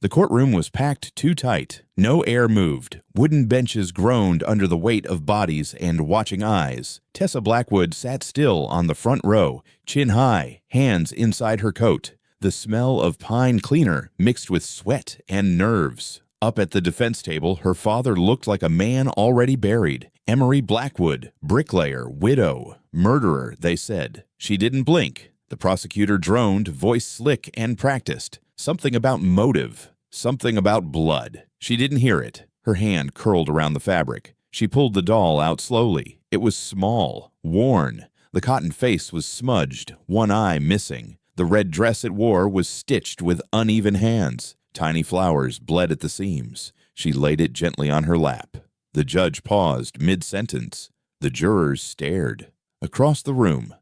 The courtroom was packed too tight. No air moved. Wooden benches groaned under the weight of bodies and watching eyes. Tessa Blackwood sat still on the front row, chin high, hands inside her coat. The smell of pine cleaner mixed with sweat and nerves. Up at the defense table, her father looked like a man already buried. Emery Blackwood, bricklayer, widow, murderer, they said. She didn't blink. The prosecutor droned, voice slick and practiced. Something about motive. Something about blood. She didn't hear it. Her hand curled around the fabric. She pulled the doll out slowly. It was small, worn. The cotton face was smudged, one eye missing. The red dress it wore was stitched with uneven hands. Tiny flowers bled at the seams. She laid it gently on her lap. The judge paused mid-sentence. The jurors stared. Across the room,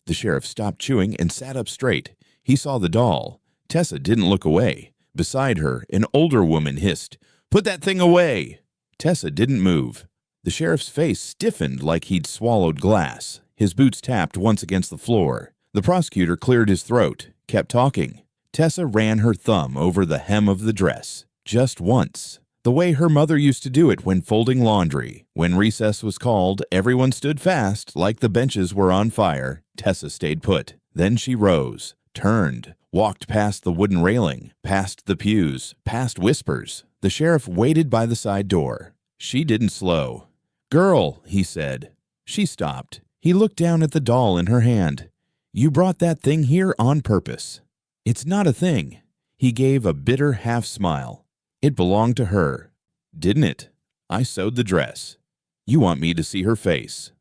the sheriff stopped chewing and sat up straight. He saw the doll. Tessa didn't look away. Beside her, an older woman hissed, "Put that thing away!" Tessa didn't move. The sheriff's face stiffened like he'd swallowed glass. His boots tapped once against the floor. The prosecutor cleared his throat, kept talking. Tessa ran her thumb over the hem of the dress. Just once. The way her mother used to do it when folding laundry. When recess was called, everyone stood fast like the benches were on fire. Tessa stayed put. Then she rose, turned, walked past the wooden railing, past the pews, past whispers. The sheriff waited by the side door. She didn't slow. "Girl," he said. She stopped. He looked down at the doll in her hand. "You brought that thing here on purpose." "It's not a thing." He gave a bitter half smile. "It belonged to her." "Didn't it? I sewed the dress." "You want me to see her face?"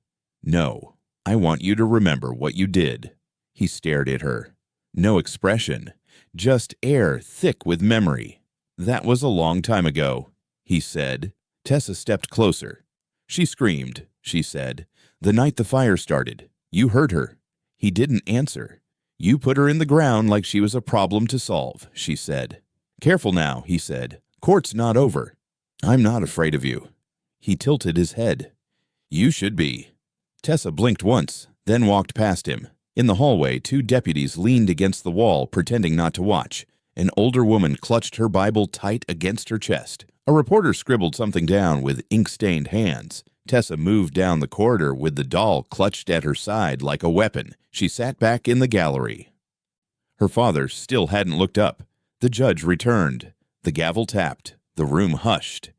"No. I want you to remember what you did." He stared at her. No expression, just air thick with memory. "That was a long time ago," he said. Tessa stepped closer. "She screamed," she said. "The night the fire started. You heard her." He didn't answer. "You put her in the ground like she was a problem to solve," she said. "Careful now," he said. "Court's not over." "I'm not afraid of you." He tilted his head. "You should be." Tessa blinked once, then walked past him. In the hallway, two deputies leaned against the wall, pretending not to watch. An older woman clutched her Bible tight against her chest. A reporter scribbled something down with ink-stained hands. Tessa moved down the corridor with the doll clutched at her side like a weapon. She sat back in the gallery. Her father still hadn't looked up. The judge returned. The gavel tapped. The room hushed.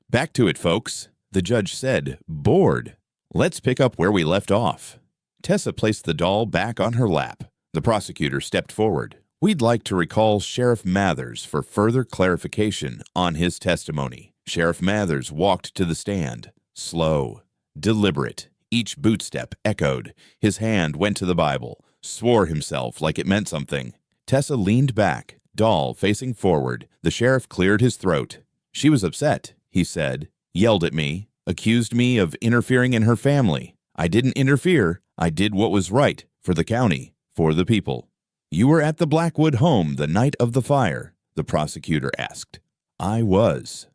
"Back to it, folks," the judge said, bored. "Let's pick up where we left off." Tessa placed the doll back on her lap. The prosecutor stepped forward. "We'd like to recall Sheriff Mathers for further clarification on his testimony." Sheriff Mathers walked to the stand. Slow, deliberate, each bootstep echoed. His hand went to the Bible, swore himself like it meant something. Tessa leaned back, doll facing forward. The sheriff cleared his throat. "She was upset," he said, "yelled at me, accused me of interfering in her family. I didn't interfere. I did what was right for the county, for the people." "You were at the Blackwood home the night of the fire?" the prosecutor asked. "I was."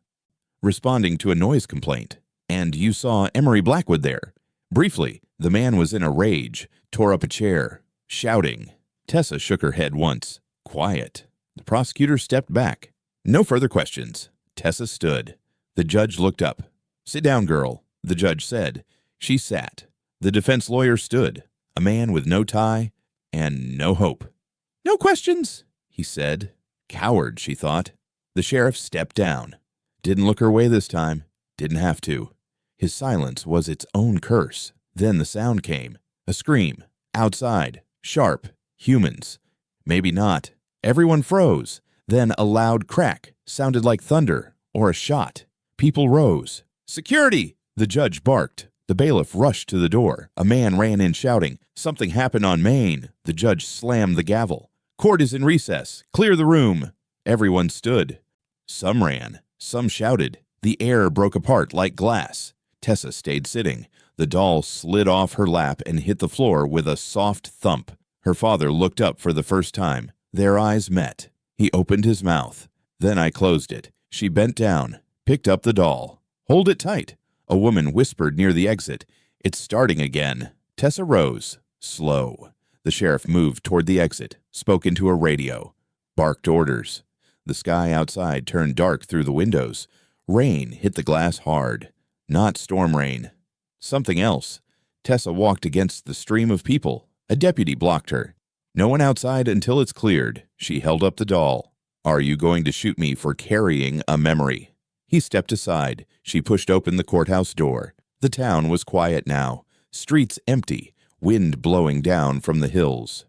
Responding to a noise complaint. "And you saw Emery Blackwood there?" Briefly, the man was in a rage, tore up a chair, shouting. Tessa shook her head once. Quiet. The prosecutor stepped back. "No further questions." Tessa stood. The judge looked up. "Sit down, girl," the judge said. She sat. The defense lawyer stood, a man with no tie and no hope. "No questions," he said. Coward, she thought. The sheriff stepped down. Didn't look her way this time. Didn't have to. His silence was its own curse. Then the sound came. A scream. Outside. Sharp. Humans. Maybe not. Everyone froze. Then a loud crack. Sounded like thunder or a shot. People rose. "Security!" the judge barked. The bailiff rushed to the door. A man ran in shouting, "Something happened on Main." The judge slammed the gavel. "Court is in recess. Clear the room." Everyone stood. Some ran. Some shouted. The air broke apart like glass. Tessa stayed sitting. The doll slid off her lap and hit the floor with a soft thump. Her father looked up for the first time. Their eyes met. He opened his mouth. Then I closed it. She bent down, picked up the doll. "Hold it tight," a woman whispered near the exit. "It's starting again." Tessa rose. Slow. The sheriff moved toward the exit, spoke into a radio, barked orders. The sky outside turned dark through the windows. Rain hit the glass hard. Not storm rain. Something else. Tessa walked against the stream of people. A deputy blocked her. No one outside until it's cleared. She held up the doll. Are you going to shoot me for carrying a memory? He stepped aside. She pushed open the courthouse door. The town was quiet now. Streets empty. Wind blowing down from the hills.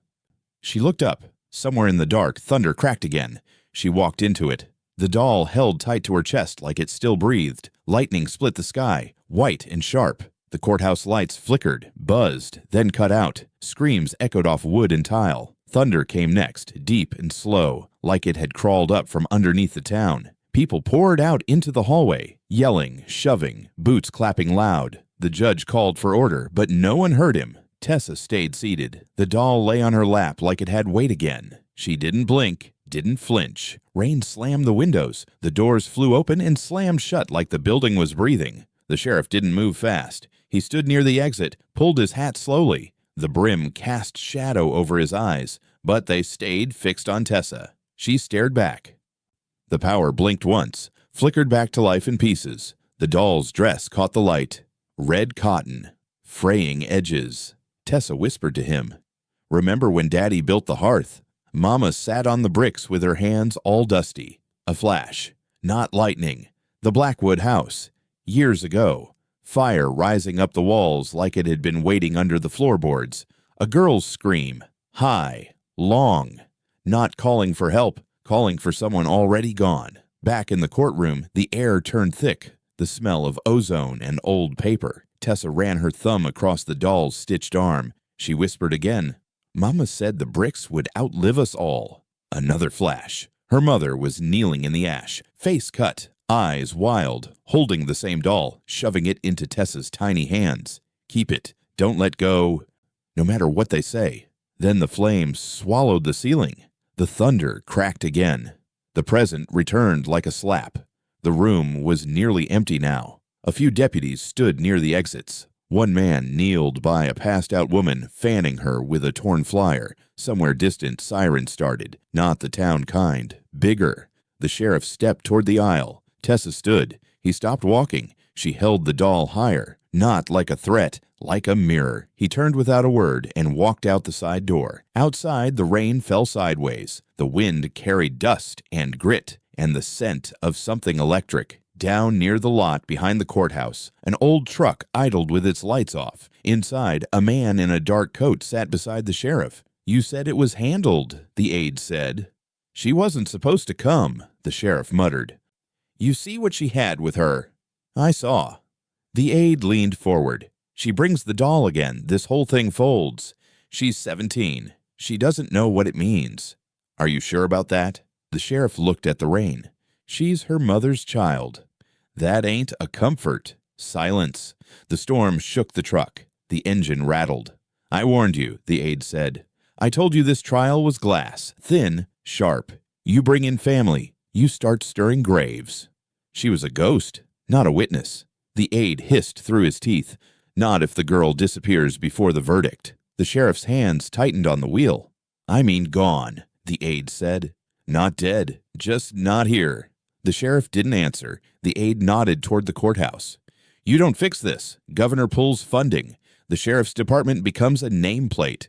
She looked up. Somewhere in the dark, thunder cracked again. She walked into it. The doll held tight to her chest like it still breathed. Lightning split the sky, white and sharp. The courthouse lights flickered, buzzed, then cut out. Screams echoed off wood and tile. Thunder came next, deep and slow, like it had crawled up from underneath the town. People poured out into the hallway, yelling, shoving, boots clapping loud. The judge called for order, but no one heard him. Tessa stayed seated. The doll lay on her lap like it had weight again. She didn't blink, didn't flinch. Rain slammed the windows. The doors flew open and slammed shut like the building was breathing. The sheriff didn't move fast. He stood near the exit, pulled his hat slowly. The brim cast shadow over his eyes, but they stayed fixed on Tessa. She stared back. The power blinked once, flickered back to life in pieces. The doll's dress caught the light. Red cotton, fraying edges. Tessa whispered to him, "Remember when Daddy built the hearth? Mama sat on the bricks with her hands all dusty." A flash, not lightning. The Blackwood house. Years ago. Fire rising up the walls like it had been waiting under the floorboards. A girl's scream. High. Long. Not calling for help, calling for someone already gone. Back in the courtroom, the air turned thick. The smell of ozone and old paper. Tessa ran her thumb across the doll's stitched arm. She whispered again, "Mama said the bricks would outlive us all." Another flash. Her mother was kneeling in the ash, face cut, eyes wild, holding the same doll, shoving it into Tessa's tiny hands. "Keep it. Don't let go, no matter what they say." Then the flames swallowed the ceiling. The thunder cracked again. The present returned like a slap. The room was nearly empty now. A few deputies stood near the exits. One man kneeled by a passed-out woman, fanning her with a torn flyer. Somewhere distant, sirens started. Not the town kind. Bigger. The sheriff stepped toward the aisle. Tessa stood. He stopped walking. She held the doll higher. Not like a threat, like a mirror. He turned without a word and walked out the side door. Outside, the rain fell sideways. The wind carried dust and grit and the scent of something electric. Down near the lot behind the courthouse, an old truck idled with its lights off. Inside, a man in a dark coat sat beside the sheriff. "You said it was handled," the aide said. "She wasn't supposed to come," the sheriff muttered. "You see what she had with her?" "I saw." The aide leaned forward. "She brings the doll again. This whole thing folds. She's 17. She doesn't know what it means." "Are you sure about that?" The sheriff looked at the rain. "She's her mother's child." "That ain't a comfort." Silence. The storm shook the truck. The engine rattled. "I warned you," the aide said. "I told you this trial was glass, thin, sharp. You bring in family, you start stirring graves." "She was a ghost, not a witness." The aide hissed through his teeth. "Not if the girl disappears before the verdict." The sheriff's hands tightened on the wheel. "I mean gone," the aide said. "Not dead, just not here." The sheriff didn't answer. The aide nodded toward the courthouse. "You don't fix this. Governor pulls funding. The sheriff's department becomes a nameplate.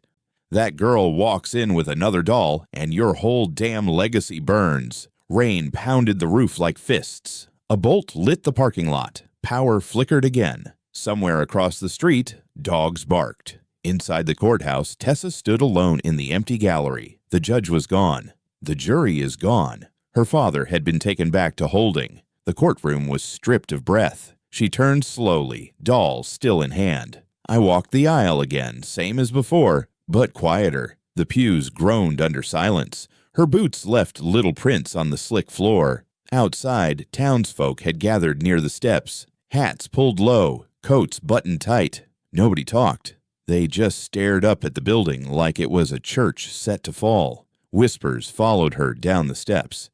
That girl walks in with another doll, and your whole damn legacy burns." Rain pounded the roof like fists. A bolt lit the parking lot. Power flickered again. Somewhere across the street, dogs barked. Inside the courthouse, Tessa stood alone in the empty gallery. The judge was gone. The jury is gone. Her father had been taken back to holding. The courtroom was stripped of breath. She turned slowly, doll still in hand. I walked the aisle again, same as before, but quieter. The pews groaned under silence. Her boots left little prints on the slick floor. Outside, townsfolk had gathered near the steps. Hats pulled low, coats buttoned tight. Nobody talked. They just stared up at the building like it was a church set to fall. Whispers followed her down the steps.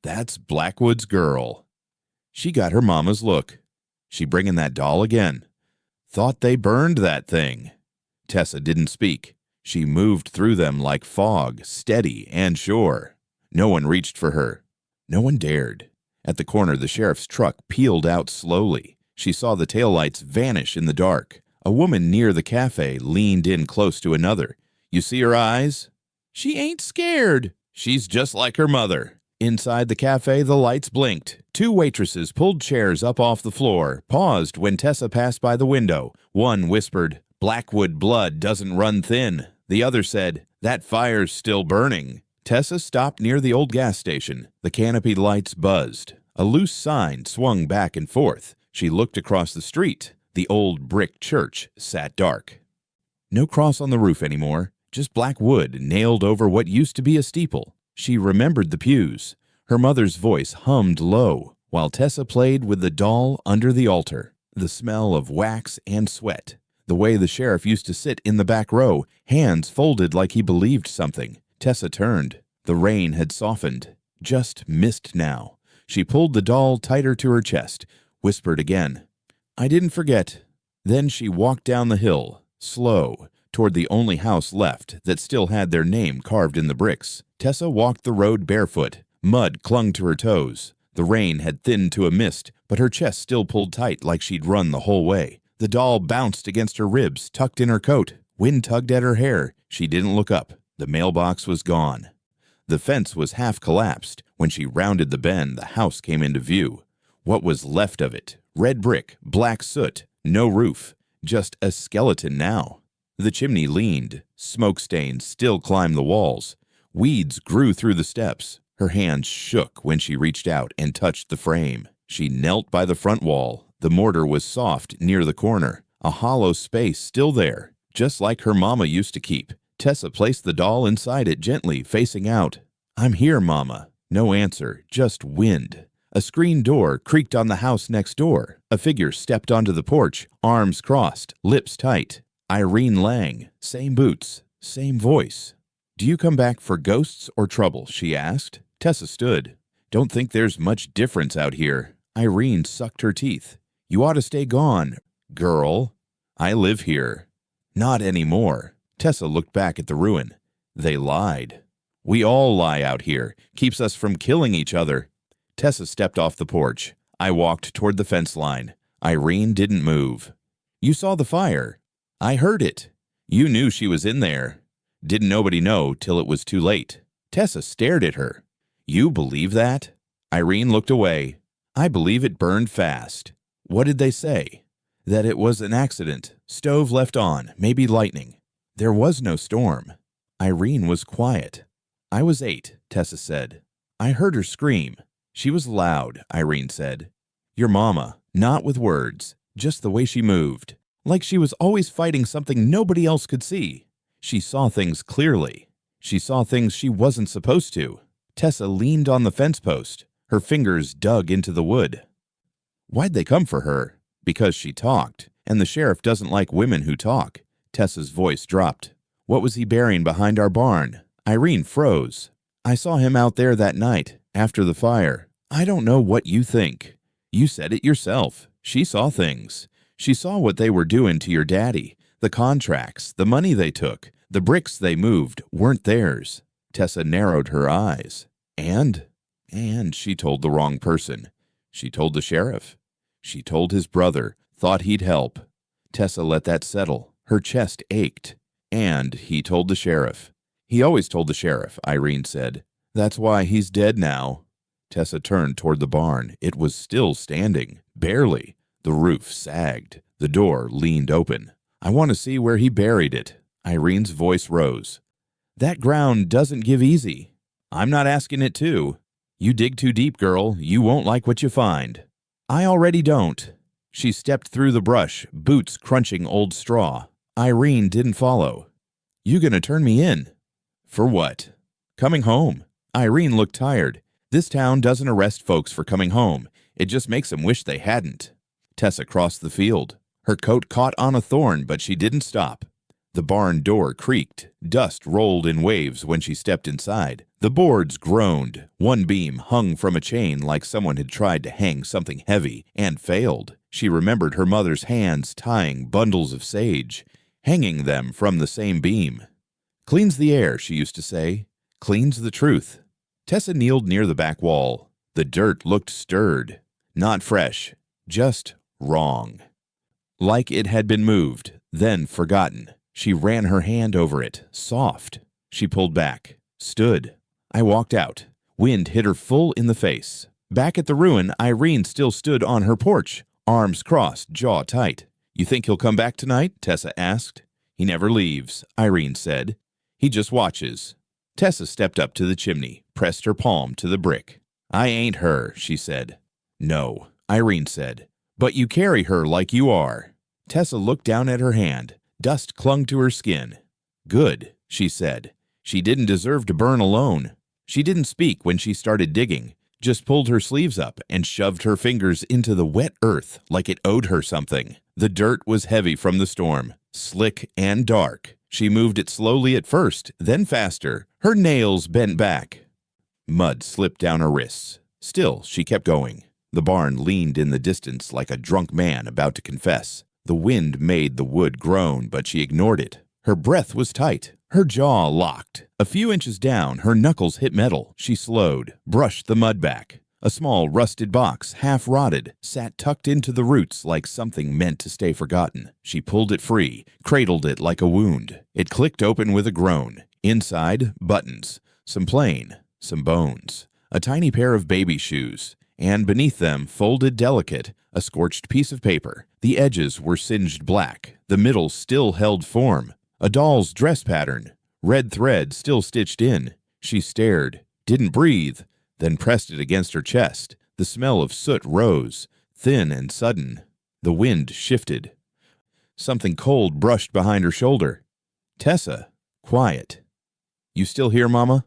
"That's Blackwood's girl." She got her mama's look. "She bringin' that doll again?" "Thought they burned that thing." Tessa didn't speak. She moved through them like fog, steady and sure. No one reached for her. No one dared. At the corner, the sheriff's truck peeled out slowly. She saw the taillights vanish in the dark. A woman near the cafe leaned in close to another. You see her eyes? She ain't scared. She's just like her mother. Inside the cafe, the lights blinked. Two waitresses pulled chairs up off the floor, paused when Tessa passed by the window. One whispered, "Blackwood blood doesn't run thin." The other said, "That fire's still burning." Tessa stopped near the old gas station. The canopy lights buzzed. A loose sign swung back and forth. She looked across the street. The old brick church sat dark. No cross on the roof anymore, just black wood nailed over what used to be a steeple. She remembered the pews. Her mother's voice hummed low, while Tessa played with the doll under the altar. The smell of wax and sweat. The way the sheriff used to sit in the back row, hands folded like he believed something. Tessa turned. The rain had softened. Just mist now. She pulled the doll tighter to her chest, whispered again, "I didn't forget." Then she walked down the hill, slow, toward the only house left that still had their name carved in the bricks. Tessa walked the road barefoot. Mud clung to her toes. The rain had thinned to a mist, but her chest still pulled tight like she'd run the whole way. The doll bounced against her ribs, tucked in her coat. Wind tugged at her hair. She didn't look up. The mailbox was gone. The fence was half collapsed. When she rounded the bend, the house came into view. What was left of it? Red brick, black soot, no roof, just a skeleton now. The chimney leaned. Smoke stains still climbed the walls. Weeds grew through the steps. Her hands shook when she reached out and touched the frame. She knelt by the front wall. The mortar was soft near the corner, a hollow space still there, just like her mama used to keep. Tessa placed the doll inside it gently, facing out. "I'm here, Mama." No answer, just wind. A screen door creaked on the house next door. A figure stepped onto the porch, arms crossed, lips tight. Irene Lang, same boots, same voice. "Do you come back for ghosts or trouble?" she asked. Tessa stood. "Don't think there's much difference out here." Irene sucked her teeth. "You ought to stay gone, girl." "I live here." "Not anymore." Tessa looked back at the ruin. They lied. "We all lie out here. Keeps us from killing each other." Tessa stepped off the porch. I walked toward the fence line. Irene didn't move. "You saw the fire." "I heard it." "You knew she was in there." "Didn't nobody know till it was too late." Tessa stared at her. "You believe that?" Irene looked away. "I believe it burned fast." "What did they say?" "That it was an accident. Stove left on, maybe lightning." "There was no storm." Irene was quiet. "I was 8, Tessa said. I heard her scream. She was loud," Irene said. "Your mama, not with words, just the way she moved. Like she was always fighting something nobody else could see. She saw things clearly. She saw things she wasn't supposed to." Tessa leaned on the fence post. Her fingers dug into the wood. "Why'd they come for her?" "Because she talked, and the sheriff doesn't like women who talk." Tessa's voice dropped. "What was he burying behind our barn?" Irene froze. "I saw him out there that night, after the fire." "I don't know what you think. You said it yourself. She saw things. She saw what they were doing to your daddy. The contracts, the money they took, the bricks they moved weren't theirs." Tessa narrowed her eyes. And she told the wrong person. She told the sheriff. She told his brother, thought he'd help. Tessa let that settle. Her chest ached. And he told the sheriff. "He always told the sheriff," Irene said. "That's why he's dead now." Tessa turned toward the barn. It was still standing. Barely. The roof sagged. The door leaned open. "I want to see where he buried it." Irene's voice rose. "That ground doesn't give easy." "I'm not asking it to." "You dig too deep, girl. You won't like what you find." "I already don't." She stepped through the brush, boots crunching old straw. Irene didn't follow. "You gonna turn me in?" "For what?" "Coming home." Irene looked tired. "This town doesn't arrest folks for coming home. It just makes them wish they hadn't." Tessa crossed the field. Her coat caught on a thorn, but she didn't stop. The barn door creaked. Dust rolled in waves when she stepped inside. The boards groaned. One beam hung from a chain like someone had tried to hang something heavy and failed. She remembered her mother's hands tying bundles of sage, hanging them from the same beam. "Cleans the air," she used to say. "Cleans the truth." Tessa kneeled near the back wall. The dirt looked stirred, not fresh, just wrong. Like it had been moved, then forgotten. She ran her hand over it, soft. She pulled back, stood. I walked out. Wind hit her full in the face. Back at the ruin, Irene still stood on her porch, arms crossed, jaw tight. "You think he'll come back tonight?" Tessa asked. "He never leaves," Irene said. "He just watches." Tessa stepped up to the chimney, pressed her palm to the brick. "I ain't her," she said. "No," Irene said. "But you carry her like you are." Tessa looked down at her hand. Dust clung to her skin. "Good," she said. She didn't deserve to burn alone. She didn't speak when she started digging, just pulled her sleeves up and shoved her fingers into the wet earth like it owed her something. The dirt was heavy from the storm, slick and dark. She moved it slowly at first, then faster. Her nails bent back. Mud slipped down her wrists. Still, she kept going. The barn leaned in the distance like a drunk man about to confess. The wind made the wood groan, but she ignored it. Her breath was tight. Her jaw locked. A few inches down, her knuckles hit metal. She slowed, brushed the mud back. A small rusted box, half rotted, sat tucked into the roots like something meant to stay forgotten. She pulled it free, cradled it like a wound. It clicked open with a groan. Inside, buttons, some plain, some bones, a tiny pair of baby shoes, and beneath them, folded delicate, a scorched piece of paper. The edges were singed black. The middle still held form. A doll's dress pattern, red thread still stitched in. She stared, didn't breathe, then pressed it against her chest. The smell of soot rose, thin and sudden. The wind shifted. Something cold brushed behind her shoulder. "Tessa," quiet. "You still here, Mama?"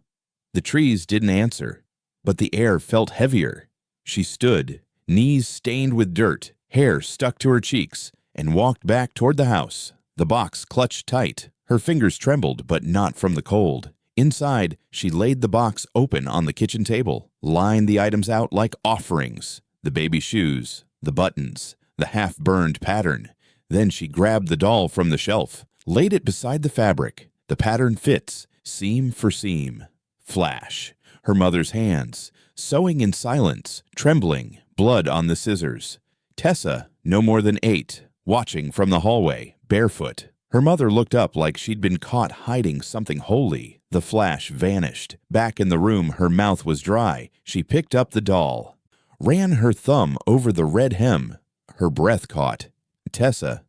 The trees didn't answer, but the air felt heavier. She stood, knees stained with dirt, hair stuck to her cheeks, and walked back toward the house. The box clutched tight. Her fingers trembled, but not from the cold. Inside, she laid the box open on the kitchen table, lined the items out like offerings. The baby shoes, the buttons, the half-burned pattern. Then she grabbed the doll from the shelf, laid it beside the fabric. The pattern fits, seam for seam. Flash. Her mother's hands, sewing in silence, trembling, blood on the scissors. Tessa, no more than 8, watching from the hallway, barefoot. Her mother looked up like she'd been caught hiding something holy. The flash vanished. Back in the room, her mouth was dry. She picked up the doll, ran her thumb over the red hem. Her breath caught. "Tessa,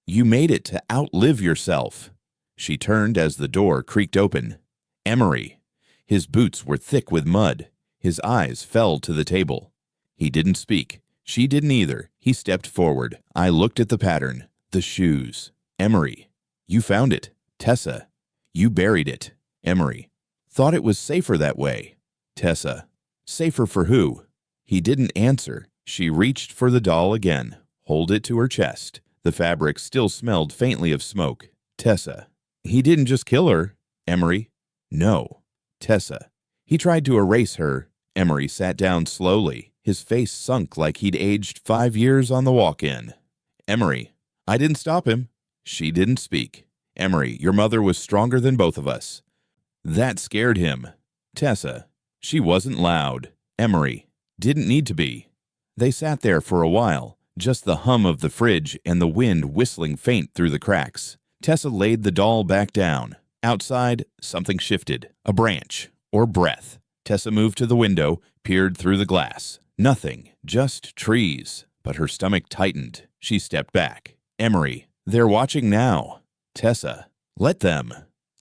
you made it to outlive yourself." She turned as the door creaked open. Emery. His boots were thick with mud. His eyes fell to the table. He didn't speak. She didn't either. He stepped forward. I looked at the pattern. The shoes. Emery. "You found it." Tessa. "You buried it." Emery. "Thought it was safer that way." Tessa. "Safer for who?" He didn't answer. She reached for the doll again, hold it to her chest. The fabric still smelled faintly of smoke. Tessa. "He didn't just kill her." Emery. "No." Tessa. "He tried to erase her." Emery sat down slowly. His face sunk like he'd aged 5 years on the walk-in. Emery. "I didn't stop him." She didn't speak. Emery. "Your mother was stronger than both of us." That scared him. Tessa. "She wasn't loud." Emery. "Didn't need to be." They sat there for a while, just the hum of the fridge and the wind whistling faint through the cracks. Tessa laid the doll back down. Outside, something shifted. A branch, or breath. Tessa moved to the window, peered through the glass. Nothing, just trees. But her stomach tightened. She stepped back. Emery. "They're watching now." Tessa. "Let them."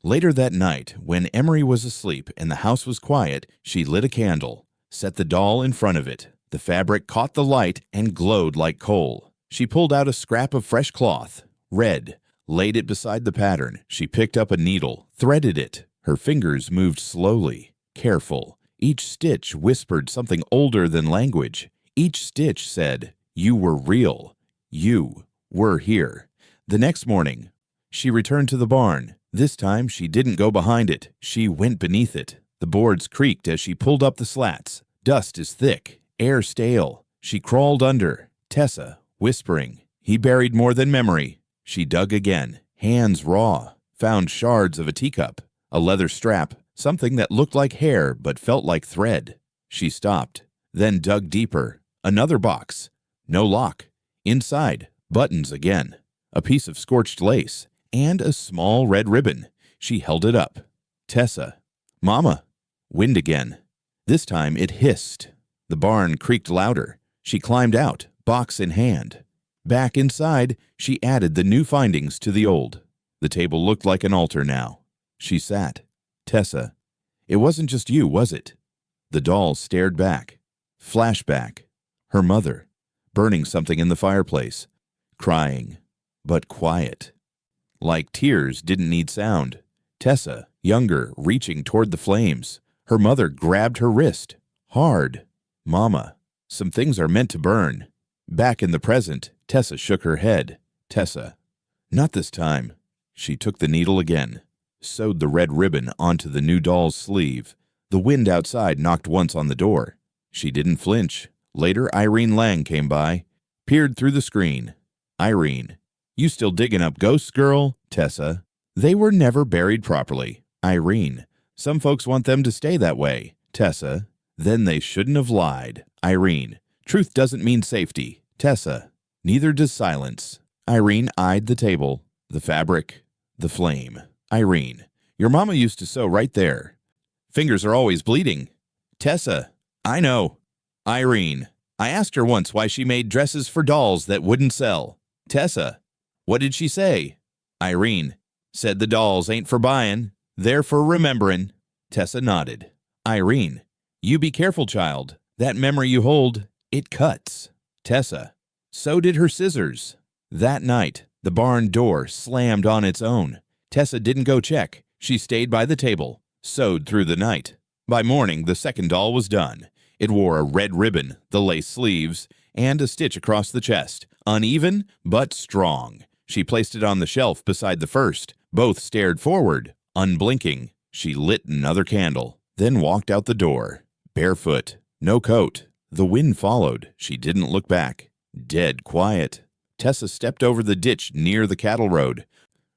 Later that night, when Emery was asleep and the house was quiet, she lit a candle, set the doll in front of it. The fabric caught the light and glowed like coal. She pulled out a scrap of fresh cloth, red, laid it beside the pattern. She picked up a needle, threaded it. Her fingers moved slowly, careful. Each stitch whispered something older than language. Each stitch said, "You were real. You were here." The next morning, she returned to the barn. This time, she didn't go behind it. She went beneath it. The boards creaked as she pulled up the slats. Dust is thick, air stale. She crawled under. Tessa, whispering. He buried more than memory. She dug again, hands raw. Found shards of a teacup, a leather strap, something that looked like hair but felt like thread. She stopped, then dug deeper. Another box. No lock. Inside, buttons again. A piece of scorched lace, and a small red ribbon. She held it up. Tessa. Mama. Wind again. This time it hissed. The barn creaked louder. She climbed out, box in hand. Back inside, she added the new findings to the old. The table looked like an altar now. She sat. Tessa. It wasn't just you, was it? The doll stared back. Flashback. Her mother. Burning something in the fireplace. Crying. But quiet. Like tears didn't need sound. Tessa, younger, reaching toward the flames. Her mother grabbed her wrist. Hard. Mama. Some things are meant to burn. Back in the present, Tessa shook her head. Tessa. Not this time. She took the needle again. Sewed the red ribbon onto the new doll's sleeve. The wind outside knocked once on the door. She didn't flinch. Later, Irene Lang came by. Peered through the screen. Irene. You still digging up ghosts, girl? Tessa. They were never buried properly. Irene. Some folks want them to stay that way. Tessa. Then they shouldn't have lied. Irene. Truth doesn't mean safety. Tessa. Neither does silence. Irene eyed the table, the fabric, the flame. Irene. Your mama used to sew right there. Fingers are always bleeding. Tessa. I know. Irene. I asked her once why she made dresses for dolls that wouldn't sell. Tessa. What did she say? Irene. Said the dolls ain't for buying, they're for remembering. Tessa nodded. Irene. You be careful, child. That memory you hold, it cuts. Tessa. So did her scissors. That night, the barn door slammed on its own. Tessa didn't go check. She stayed by the table, sewed through the night. By morning, the second doll was done. It wore a red ribbon, the lace sleeves, and a stitch across the chest. Uneven, but strong. She placed it on the shelf beside the first. Both stared forward, unblinking. She lit another candle, then walked out the door. Barefoot, no coat. The wind followed. She didn't look back. Dead quiet. Tessa stepped over the ditch near the cattle road,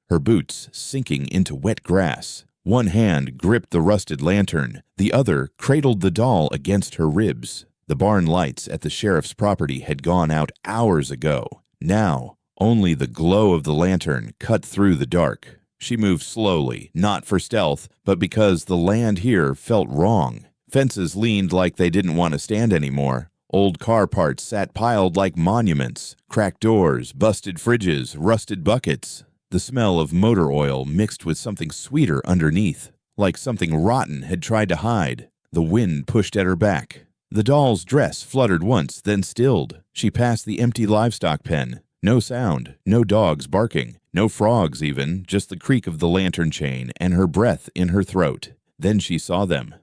her boots sinking into wet grass. One hand gripped the rusted lantern. The other cradled the doll against her ribs. The barn lights at the sheriff's property had gone out hours ago. Now, only the glow of the lantern cut through the dark. She moved slowly, not for stealth, but because the land here felt wrong. Fences leaned like they didn't want to stand anymore. Old car parts sat piled like monuments. Cracked doors, busted fridges, rusted buckets. The smell of motor oil mixed with something sweeter underneath, like something rotten had tried to hide. The wind pushed at her back. The doll's dress fluttered once, then stilled. She passed the empty livestock pen. No sound, no dogs barking, no frogs even, just the creak of the lantern chain and her breath in her throat. Then she saw them.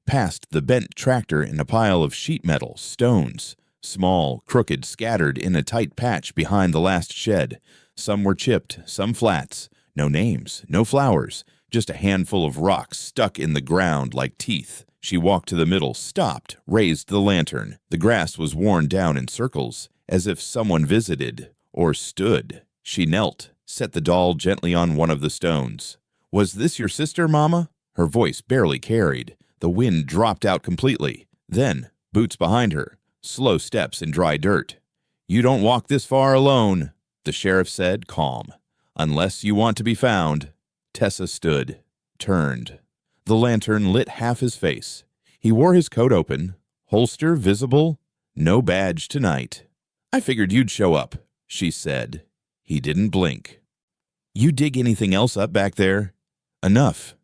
Past the bent tractor in a pile of sheet metal, stones, small, crooked, scattered in a tight patch behind the last shed. Some were chipped, some flats. No names, no flowers, just a handful of rocks stuck in the ground like teeth. She walked to the middle, stopped, raised the lantern. The grass was worn down in circles, as if someone visited or stood. She knelt, set the doll gently on one of the stones. Was this your sister, Mama? Her voice barely carried. The wind dropped out completely. Then, boots behind her, slow steps in dry dirt. You don't walk this far alone, the sheriff said, calm. Unless you want to be found. Tessa stood, turned. The lantern lit half his face. He wore his coat open, holster visible, no badge tonight. I figured you'd show up, she said. He didn't blink. You dig anything else up back there? Enough.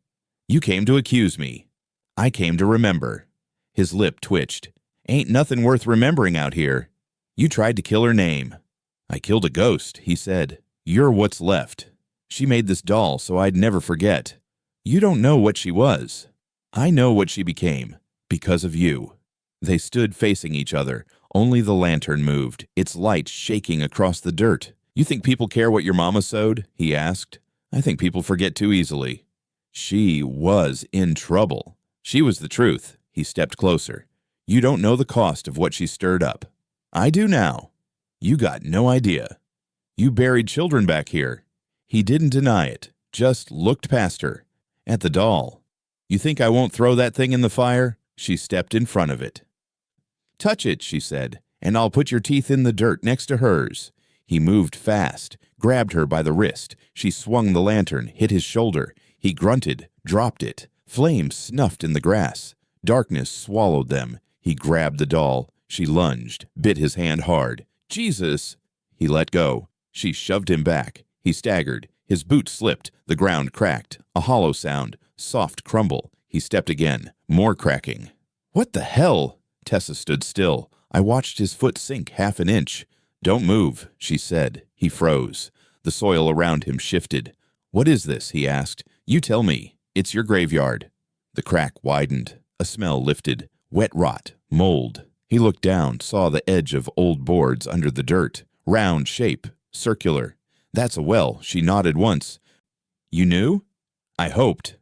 You came to accuse me. I came to remember. His lip twitched. Ain't nothing worth remembering out here. You tried to kill her name. I killed a ghost, he said. You're what's left. She made this doll so I'd never forget. You don't know what she was. I know what she became, because of you. They stood facing each other. Only the lantern moved, its light shaking across the dirt. You think people care what your mama sewed? He asked. I think people forget too easily. She was in trouble. She was the truth. He stepped closer. You don't know the cost of what she stirred up. I do now. You got no idea. You buried children back here. He didn't deny it, just looked past her. At the doll. You think I won't throw that thing in the fire? She stepped in front of it. Touch it, she said, and I'll put your teeth in the dirt next to hers. He moved fast, grabbed her by the wrist. She swung the lantern, hit his shoulder. He grunted, dropped it. Flames snuffed in the grass. Darkness swallowed them. He grabbed the doll. She lunged, bit his hand hard. Jesus! He let go. She shoved him back. He staggered. His boot slipped. The ground cracked. A hollow sound. Soft crumble. He stepped again. More cracking. What the hell? Tessa stood still. I watched his foot sink half an inch. Don't move, she said. He froze. The soil around him shifted. What is this? He asked. You tell me. It's your graveyard. The crack widened. A smell lifted. Wet rot. Mold. He looked down, saw the edge of old boards under the dirt. Round shape. Circular. That's a well. She nodded once. You knew? I hoped.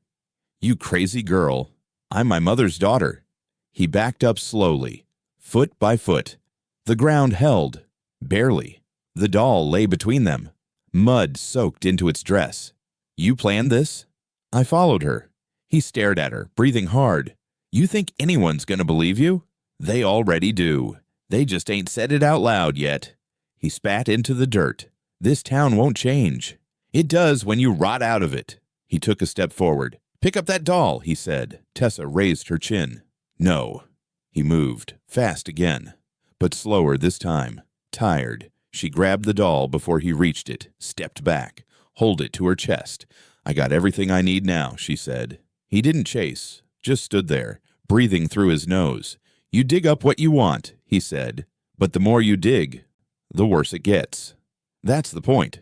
You crazy girl. I'm my mother's daughter. He backed up slowly, foot by foot. The ground held. Barely. The doll lay between them. Mud soaked into its dress. You planned this? I followed her. He stared at her, breathing hard. You think anyone's gonna believe you? They already do. They just ain't said it out loud yet. He spat into the dirt. This town won't change. It does when you rot out of it. He took a step forward. Pick up that doll, he said. Tessa raised her chin. No. He moved, fast again, but slower this time. Tired. She grabbed the doll before he reached it, stepped back, hold it to her chest. I got everything I need now, she said. He didn't chase, just stood there, breathing through his nose. You dig up what you want, he said, but the more you dig, the worse it gets. That's the point.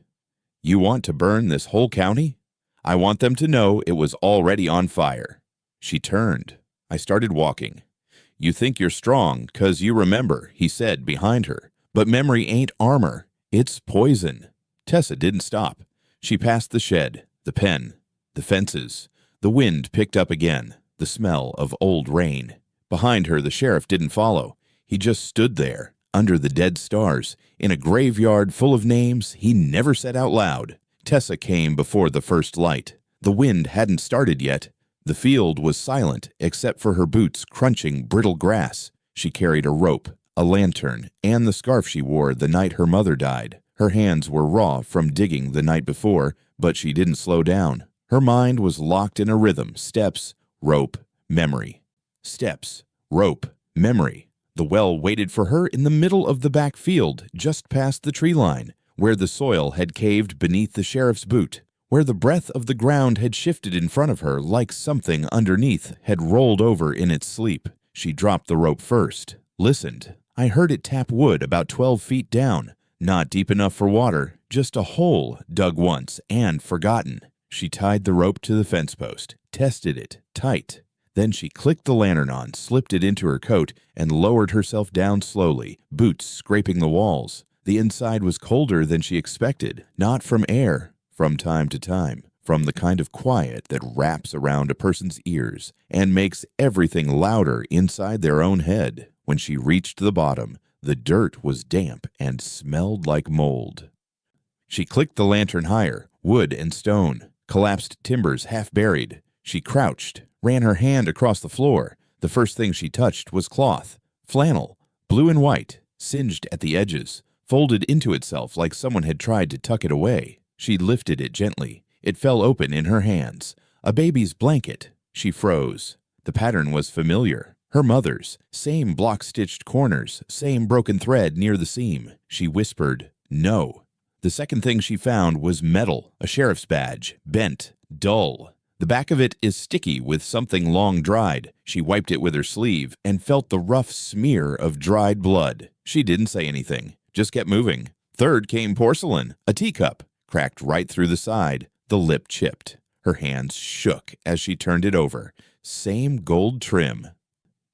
You want to burn this whole county? I want them to know it was already on fire. She turned. I started walking. You think you're strong 'cause you remember, he said behind her. But memory ain't armor. It's poison. Tessa didn't stop. She passed the shed, the pen, the fences. The wind picked up again, the smell of old rain. Behind her, the sheriff didn't follow. He just stood there, under the dead stars, in a graveyard full of names he never said out loud. Tessa came before the first light. The wind hadn't started yet. The field was silent except for her boots crunching brittle grass. She carried a rope, a lantern, and the scarf she wore the night her mother died. Her hands were raw from digging the night before, but she didn't slow down. Her mind was locked in a rhythm. Steps, rope, memory. Steps, rope, memory. The well waited for her in the middle of the back field, just past the tree line, where the soil had caved beneath the sheriff's boot, where the breath of the ground had shifted in front of her like something underneath had rolled over in its sleep. She dropped the rope first, listened. I heard it tap wood about 12 feet down. Not deep enough for water, just a hole dug once and forgotten. She tied the rope to the fence post, tested it tight. Then she clicked the lantern on, slipped it into her coat, and lowered herself down slowly, boots scraping the walls. The inside was colder than she expected, not from air, from time to time, from the kind of quiet that wraps around a person's ears and makes everything louder inside their own head. When she reached the bottom, the dirt was damp and smelled like mold. She clicked the lantern higher, wood and stone, collapsed timbers half buried. She crouched, ran her hand across the floor. The first thing she touched was cloth, flannel, blue and white, singed at the edges, folded into itself like someone had tried to tuck it away. She lifted it gently. It fell open in her hands. A baby's blanket. She froze. The pattern was familiar. Her mother's. Same block-stitched corners, same broken thread near the seam. She whispered, "No." The second thing she found was metal, a sheriff's badge, bent, dull. The back of it is sticky with something long dried. She wiped it with her sleeve and felt the rough smear of dried blood. She didn't say anything, just kept moving. Third came porcelain, a teacup, cracked right through the side. The lip chipped. Her hands shook as she turned it over. Same gold trim.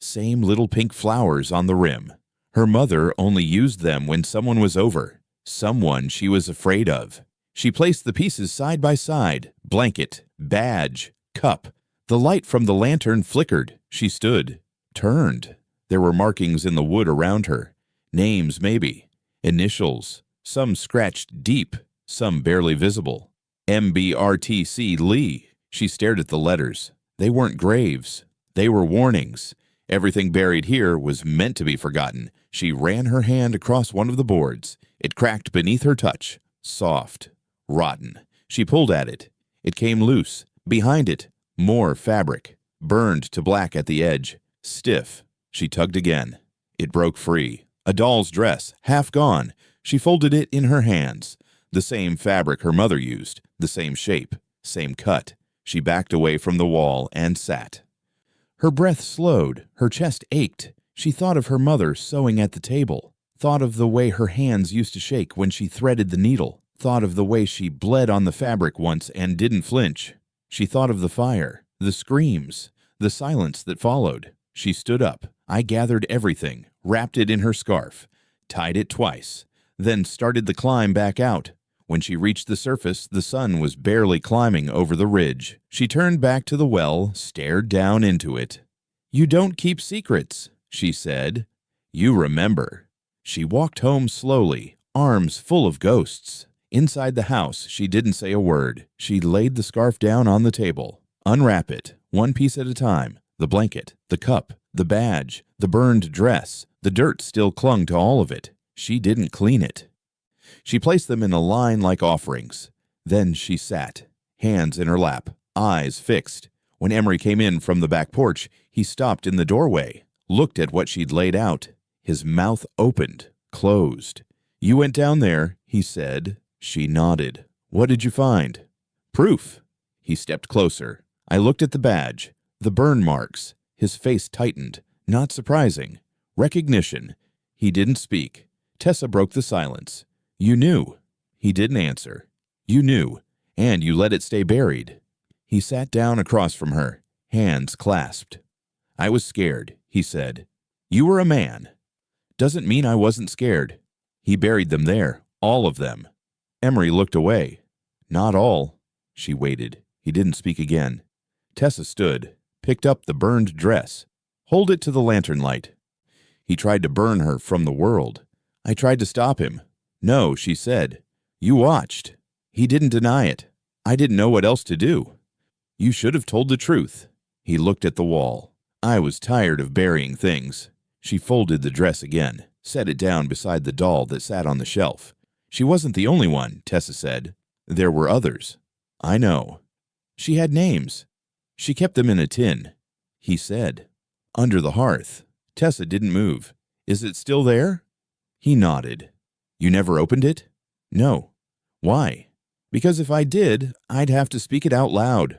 Same little pink flowers on the rim. Her mother only used them when someone was over. Someone she was afraid of. She placed the pieces side by side. Blanket, badge, cup. The light from the lantern flickered. She stood, turned. There were markings in the wood around her. Names, maybe. Initials. Some scratched deep, some barely visible. MBRTC Lee. She stared at the letters. They weren't graves. They were warnings. Everything buried here was meant to be forgotten. She ran her hand across one of the boards. It cracked beneath her touch. Soft. Rotten. She pulled at it. It came loose. Behind it, more fabric. Burned to black at the edge. Stiff. She tugged again. It broke free. A doll's dress, half gone. She folded it in her hands. The same fabric her mother used. The same shape. Same cut. She backed away from the wall and sat. Her breath slowed. Her chest ached. She thought of her mother sewing at the table. Thought of the way her hands used to shake when she threaded the needle. Thought of the way she bled on the fabric once and didn't flinch. She thought of the fire, the screams, the silence that followed. She stood up. I gathered everything, wrapped it in her scarf, tied it twice, then started the climb back out. When she reached the surface, the sun was barely climbing over the ridge. She turned back to the well, stared down into it. "You don't keep secrets," she said. "You remember." She walked home slowly, arms full of ghosts. Inside the house, she didn't say a word. She laid the scarf down on the table. Unwrap it, one piece at a time. The blanket, the cup, the badge, the burned dress. The dirt still clung to all of it. She didn't clean it. She placed them in a line like offerings. Then she sat, hands in her lap, eyes fixed. When Emery came in from the back porch, he stopped in the doorway, looked at what she'd laid out. His mouth opened, closed. "You went down there," he said. She nodded. "What did you find?" "Proof." He stepped closer. I looked at the badge, the burn marks. His face tightened. Not surprising. Recognition. He didn't speak. Tessa broke the silence. "You knew." He didn't answer. "You knew, and you let it stay buried." He sat down across from her, hands clasped. "I was scared," he said. "You were a man." "Doesn't mean I wasn't scared." He buried them there, all of them. Emery looked away. "Not all." She waited. He didn't speak again. Tessa stood, picked up the burned dress. "Hold it to the lantern light." He tried to burn her from the world. I tried to stop him. "No," she said. "You watched." He didn't deny it. I didn't know what else to do. "You should have told the truth." He looked at the wall. I was tired of burying things. She folded the dress again, set it down beside the doll that sat on the shelf. She wasn't the only one, Tessa said. There were others. I know. She had names. She kept them in a tin. He said, "Under the hearth." Tessa didn't move. "Is it still there?" He nodded. "You never opened it?" "No." "Why?" "Because if I did, I'd have to speak it out loud."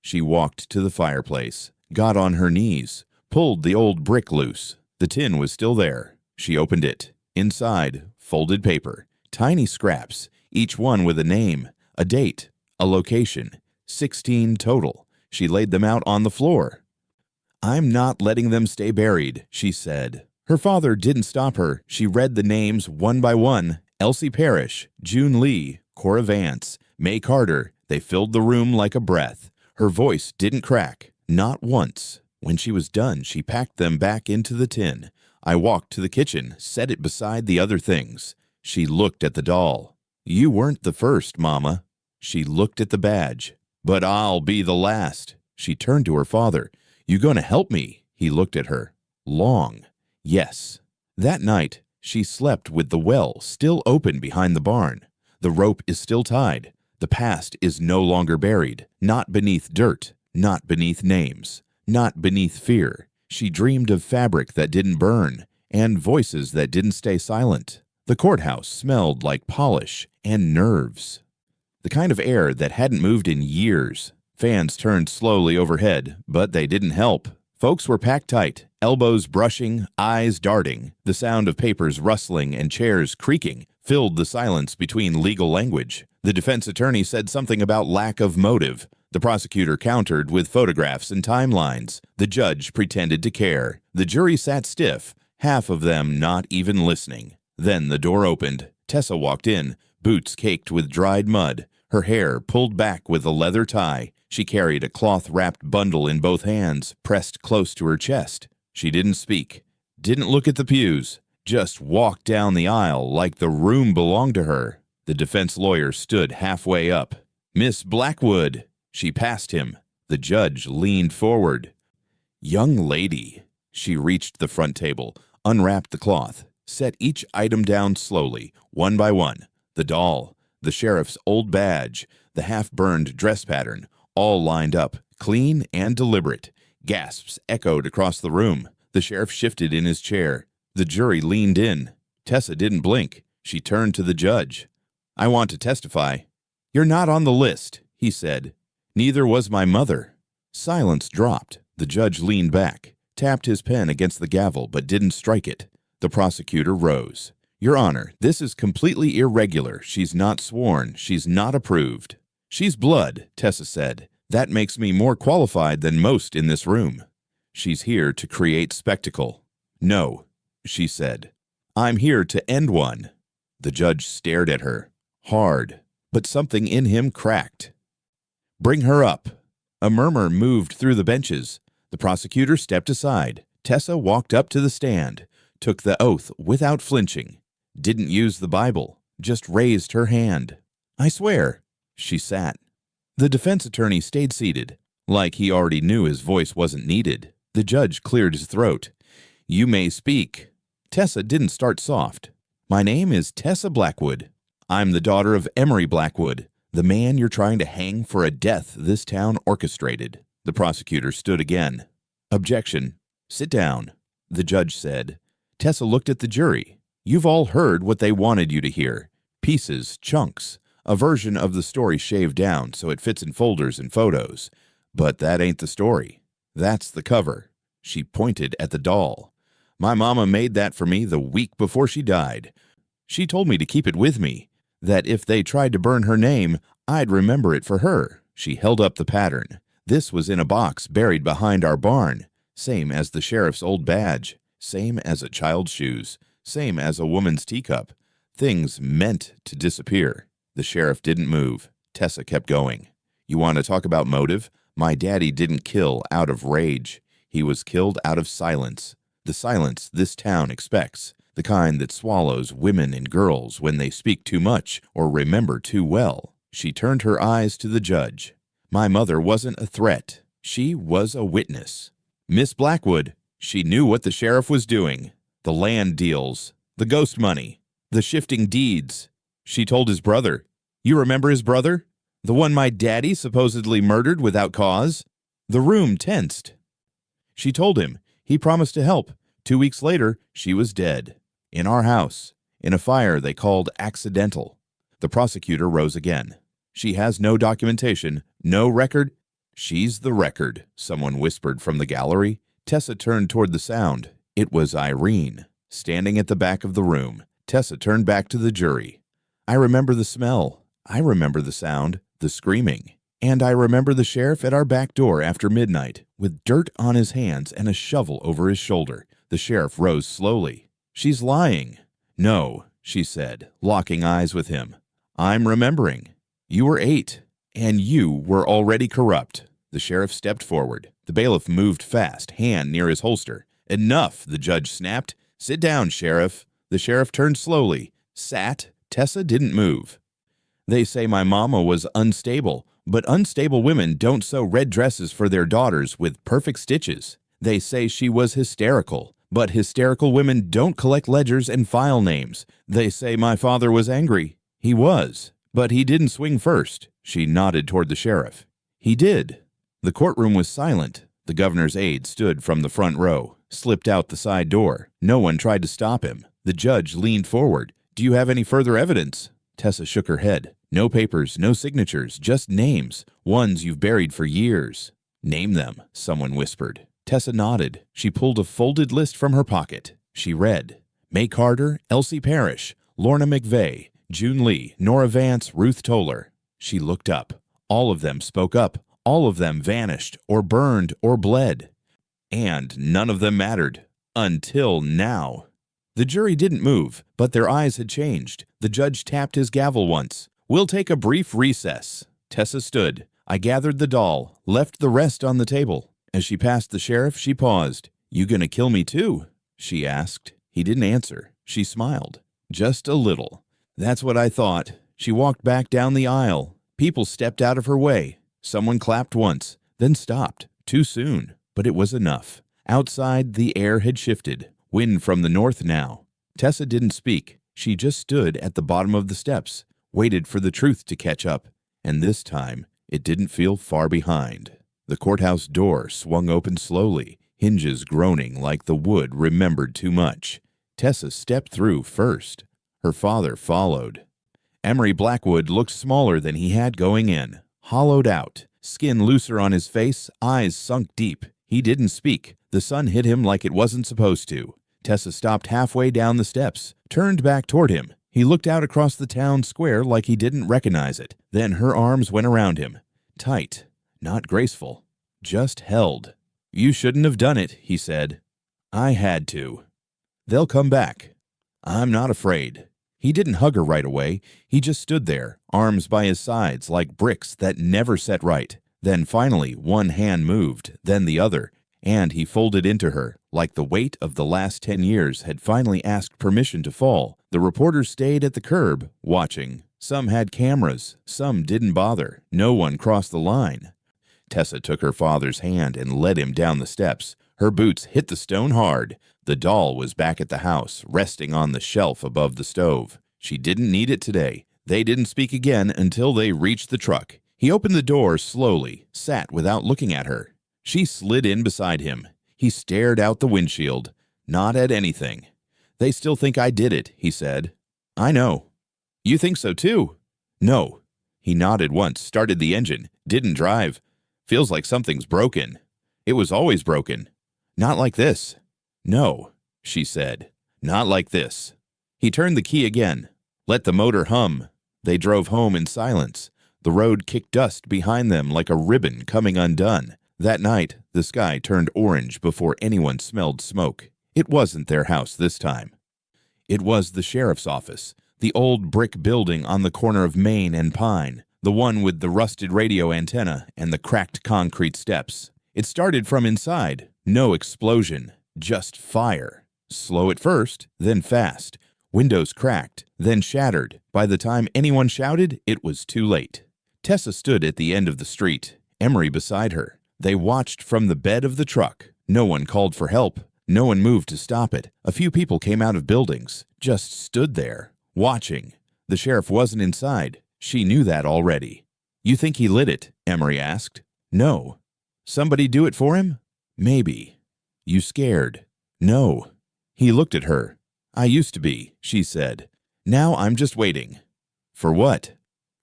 She walked to the fireplace, got on her knees, pulled the old brick loose. The tin was still there. She opened it. Inside, folded paper, tiny scraps, each one with a name, a date, a location, 16 total. She laid them out on the floor. "I'm not letting them stay buried," she said. Her father didn't stop her. She read the names one by one. Elsie Parrish, June Lee, Cora Vance, May Carter. They filled the room like a breath. Her voice didn't crack, not once. When she was done, she packed them back into the tin. I walked to the kitchen, set it beside the other things. She looked at the doll. "You weren't the first, Mama." She looked at the badge. "But I'll be the last." She turned to her father. "You gonna help me?" He looked at her. Long. Yes. That night, she slept with the well still open behind the barn. The rope is still tied. The past is no longer buried, not beneath dirt, not beneath names, not beneath fear. She dreamed of fabric that didn't burn, and voices that didn't stay silent. The courthouse smelled like polish and nerves. The kind of air that hadn't moved in years. Fans turned slowly overhead, but they didn't help. Folks were packed tight, elbows brushing, eyes darting. The sound of papers rustling and chairs creaking filled the silence between legal language. The defense attorney said something about lack of motive. The prosecutor countered with photographs and timelines. The judge pretended to care. The jury sat stiff, half of them not even listening. Then the door opened. Tessa walked in, boots caked with dried mud, her hair pulled back with a leather tie. She carried a cloth-wrapped bundle in both hands, pressed close to her chest. She didn't speak, didn't look at the pews, just walked down the aisle like the room belonged to her. The defense lawyer stood halfway up. "Miss Blackwood." She passed him. The judge leaned forward. Young lady. She reached the front table, unwrapped the cloth, set each item down slowly, one by one. The doll, the sheriff's old badge, the half-burned dress pattern, all lined up, clean and deliberate. Gasps echoed across the room. The sheriff shifted in his chair. The jury leaned in. Tessa didn't blink. She turned to the judge. I want to testify. You're not on the list, he said. Neither was my mother. Silence dropped. The judge leaned back, tapped his pen against the gavel, but didn't strike it. The prosecutor rose. Your Honor, this is completely irregular. She's not sworn. She's not approved. She's blood, Tessa said. That makes me more qualified than most in this room. She's here to create spectacle. No, she said. I'm here to end one. The judge stared at her, hard, but something in him cracked. Bring her up. A murmur moved through the benches. The prosecutor stepped aside. Tessa walked up to the stand, took the oath without flinching, didn't use the Bible, just raised her hand. I swear. She sat. The defense attorney stayed seated, like he already knew his voice wasn't needed. The judge cleared his throat. You may speak. Tessa didn't start soft. My name is Tessa Blackwood. I'm the daughter of Emery Blackwood, the man you're trying to hang for a death this town orchestrated. The prosecutor stood again. Objection. Sit down, the judge said. Tessa looked at the jury. You've all heard what they wanted you to hear. Pieces, chunks, a version of the story shaved down so it fits in folders and photos. But that ain't the story. That's the cover. She pointed at the doll. My mama made that for me the week before she died. She told me to keep it with me, that if they tried to burn her name, I'd remember it for her. She held up the pattern. This was in a box buried behind our barn, same as the sheriff's old badge, same as a child's shoes, same as a woman's teacup. Things meant to disappear. The sheriff didn't move. Tessa kept going. You want to talk about motive? My daddy didn't kill out of rage. He was killed out of silence. The silence this town expects, the kind that swallows women and girls when they speak too much or remember too well. She turned her eyes to the judge. My mother wasn't a threat. She was a witness. Miss Blackwood, she knew what the sheriff was doing. The land deals, the ghost money, the shifting deeds. She told his brother. You remember his brother? The one my daddy supposedly murdered without cause? The room tensed. She told him. He promised to help. 2 weeks later, she was dead. In our house. In a fire they called accidental. The prosecutor rose again. She has no documentation, no record. She's the record, someone whispered from the gallery. Tessa turned toward the sound. It was Irene, standing at the back of the room. Tessa turned back to the jury. I remember the smell. I remember the sound, the screaming. And I remember the sheriff at our back door after midnight, with dirt on his hands and a shovel over his shoulder. The sheriff rose slowly. She's lying. No, she said, locking eyes with him. I'm remembering. You were 8, and you were already corrupt. The sheriff stepped forward. The bailiff moved fast, hand near his holster. Enough, the judge snapped. Sit down, sheriff. The sheriff turned slowly. Sat. Tessa didn't move. They say my mama was unstable, but unstable women don't sew red dresses for their daughters with perfect stitches. They say she was hysterical, but hysterical women don't collect ledgers and file names. They say my father was angry. He was, but he didn't swing first. She nodded toward the sheriff. He did. The courtroom was silent. The governor's aide stood from the front row, slipped out the side door. No one tried to stop him. The judge leaned forward. Do you have any further evidence? Tessa shook her head. No papers, no signatures, just names, ones you've buried for years. Name them, someone whispered. Tessa nodded. She pulled a folded list from her pocket. She read, May Carter, Elsie Parrish, Lorna McVeigh, June Lee, Nora Vance, Ruth Toller. She looked up. All of them spoke up. All of them vanished or burned or bled. And none of them mattered. Until now. The jury didn't move, but their eyes had changed. The judge tapped his gavel once. We'll take a brief recess. Tessa stood. I gathered the doll, left the rest on the table. As she passed the sheriff, she paused. You gonna kill me too? She asked. He didn't answer. She smiled. Just a little. That's what I thought. She walked back down the aisle. People stepped out of her way. Someone clapped once. then stopped, too soon, but it was enough. Outside, the air had shifted, wind from the north now. Tessa didn't speak. She just stood at the bottom of the steps, waited for the truth to catch up, and this time it didn't feel far behind. The courthouse door swung open slowly, hinges groaning like the wood remembered too much. Tessa stepped through first. Her father followed. Emery Blackwood looked smaller than he had going in, hollowed out, skin looser on his face, eyes sunk deep. He didn't speak. The sun hit him like it wasn't supposed to. Tessa stopped halfway down the steps, turned back toward him. He looked out across the town square like he didn't recognize it. Then her arms went around him. Tight, not graceful, just held. "You shouldn't have done it," he said. "I had to. They'll come back. I'm not afraid." He didn't hug her right away. He just stood there, arms by his sides like bricks that never set right. Then finally one hand moved, then the other, and he folded into her, like the weight of the last 10 years had finally asked permission to fall. The reporters stayed at the curb, watching. Some had cameras, some didn't bother. No one crossed the line. Tessa took her father's hand and led him down the steps. Her boots hit the stone hard. The doll was back at the house, resting on the shelf above the stove. She didn't need it today. They didn't speak again until they reached the truck. He opened the door slowly, sat without looking at her. She slid in beside him. He stared out the windshield, not at anything. "They still think I did it," he said. "I know." "You think so too?" "No." He nodded once, started the engine, didn't drive. "Feels like something's broken." "It was always broken." "Not like this." "No," she said. "Not like this." He turned the key again, let the motor hum. They drove home in silence. The road kicked dust behind them like a ribbon coming undone. That night, the sky turned orange before anyone smelled smoke. It wasn't their house this time. It was the sheriff's office, the old brick building on the corner of Main and Pine, the one with the rusted radio antenna and the cracked concrete steps. It started from inside. No explosion, just fire. Slow at first, then fast. Windows cracked, then shattered. By the time anyone shouted, it was too late. Tessa stood at the end of the street, Emery beside her. They watched from the bed of the truck. No one called for help. No one moved to stop it. A few people came out of buildings, just stood there, watching. The sheriff wasn't inside. She knew that already. "You think he lit it?" Emery asked. "No." "Somebody do it for him?" "Maybe." "You scared?" "No." He looked at her. "I used to be," she said. "Now I'm just waiting." "For what?"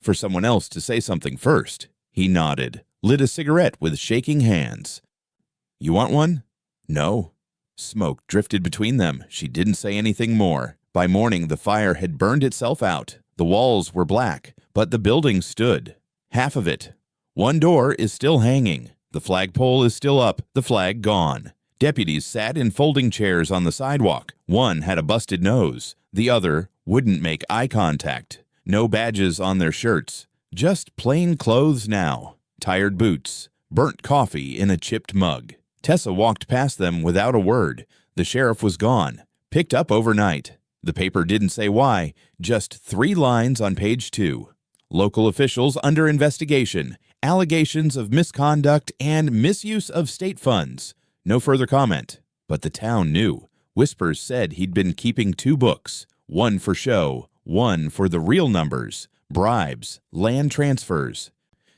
"For someone else to say something first." He nodded, lit a cigarette with shaking hands. "You want one?" "No." Smoke drifted between them. She didn't say anything more. By morning, the fire had burned itself out. The walls were black, but the building stood. Half of it. One door is still hanging. The flagpole is still up, the flag gone. Deputies sat in folding chairs on the sidewalk. One had a busted nose. The other wouldn't make eye contact. No badges on their shirts. Just plain clothes now. Tired boots. Burnt coffee in a chipped mug. Tessa walked past them without a word. The sheriff was gone. Picked up overnight. The paper didn't say why. Just 3 lines on page 2. Local officials under investigation. Allegations of misconduct and misuse of state funds. No further comment. But the town knew. Whispers said he'd been keeping 2 books. One for show, one for the real numbers. Bribes, land transfers.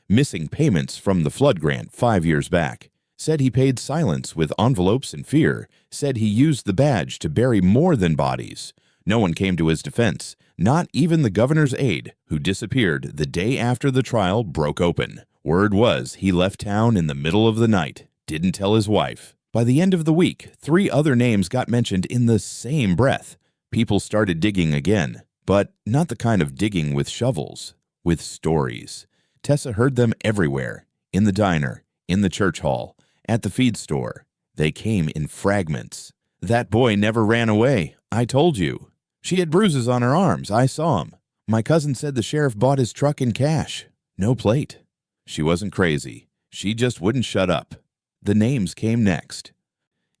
Missing payments from the flood grant 5 years back. Said he paid silence with envelopes and fear. Said he used the badge to bury more than bodies. No one came to his defense. Not even the governor's aide, who disappeared the day after the trial broke open. Word was he left town in the middle of the night. Didn't tell his wife. By the end of the week, 3 other names got mentioned in the same breath. People started digging again, but not the kind of digging with shovels, with stories. Tessa heard them everywhere, in the diner, in the church hall, at the feed store. They came in fragments. "That boy never ran away. I told you." "She had bruises on her arms. I saw 'em. My cousin said the sheriff bought his truck in cash. No plate." She wasn't crazy. She just wouldn't shut up. The names came next.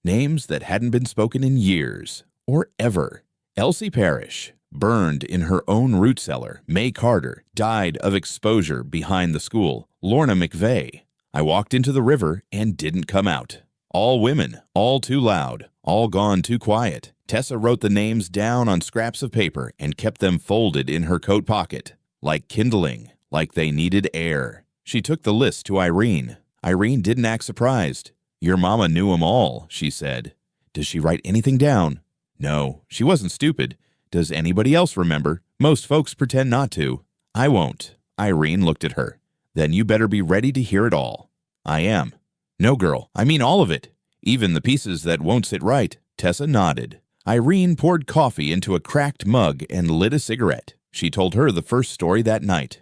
Names that hadn't been spoken in years, or ever. Elsie Parrish, burned in her own root cellar. May Carter, died of exposure behind the school. Lorna McVeigh. I walked into the river and didn't come out. All women, all too loud, all gone too quiet. Tessa wrote the names down on scraps of paper and kept them folded in her coat pocket, like kindling, like they needed air. She took the list to Irene. Irene didn't act surprised. "Your mama knew 'em all," she said. "Does she write anything down?" "No, she wasn't stupid. Does anybody else remember? Most folks pretend not to." "I won't." Irene looked at her. "Then you better be ready to hear it all." "I am." "No, girl, I mean all of it. Even the pieces that won't sit right." Tessa nodded. Irene poured coffee into a cracked mug and lit a cigarette. She told her the first story that night.